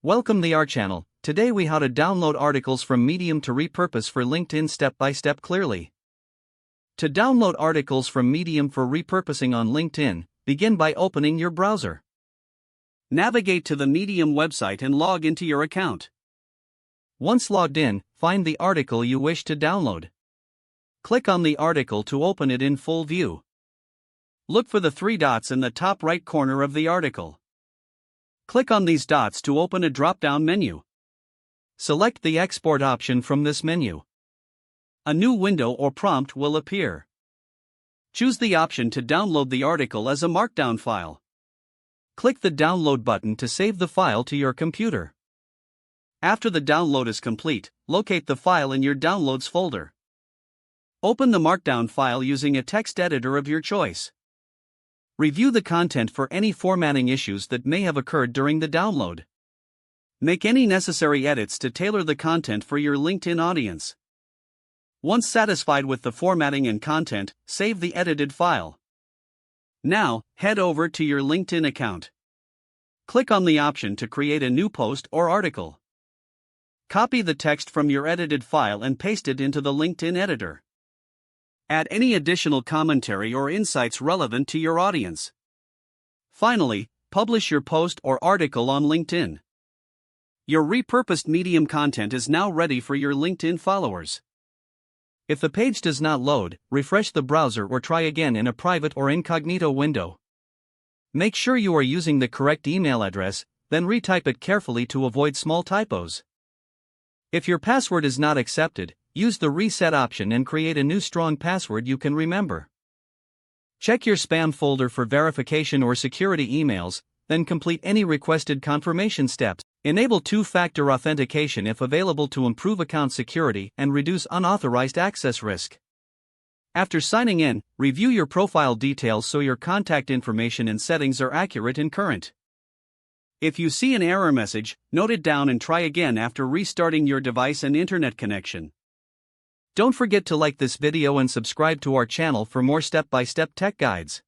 Welcome to our channel. Today we how to download articles from Medium to repurpose for LinkedIn step by step clearly. To download articles from Medium for repurposing on LinkedIn, begin by opening your browser. Navigate to the Medium website and log into your account. Once logged in, find the article you wish to download. Click on the article to open it in full view. Look for the three dots in the top right corner of the article. Click on these dots to open a drop-down menu. Select the export option from this menu. A new window or prompt will appear. Choose the option to download the article as a markdown file. Click the download button to save the file to your computer. After the download is complete, locate the file in your Downloads folder. Open the markdown file using a text editor of your choice. Review the content for any formatting issues that may have occurred during the download. Make any necessary edits to tailor the content for your LinkedIn audience. Once satisfied with the formatting and content, save the edited file. Now, head over to your LinkedIn account. Click on the option to create a new post or article. Copy the text from your edited file and paste it into the LinkedIn editor. Add any additional commentary or insights relevant to your audience. Finally, publish your post or article on LinkedIn. Your repurposed Medium content is now ready for your LinkedIn followers. If the page does not load, refresh the browser or try again in a private or incognito window. Make sure you are using the correct email address, then retype it carefully to avoid small typos. If your password is not accepted, use the reset option and create a new strong password you can remember. Check your spam folder for verification or security emails, then complete any requested confirmation steps. Enable two-factor authentication if available to improve account security and reduce unauthorized access risk. After signing in, review your profile details so your contact information and settings are accurate and current. If you see an error message, note it down and try again after restarting your device and internet connection. Don't forget to like this video and subscribe to our channel for more step-by-step tech guides.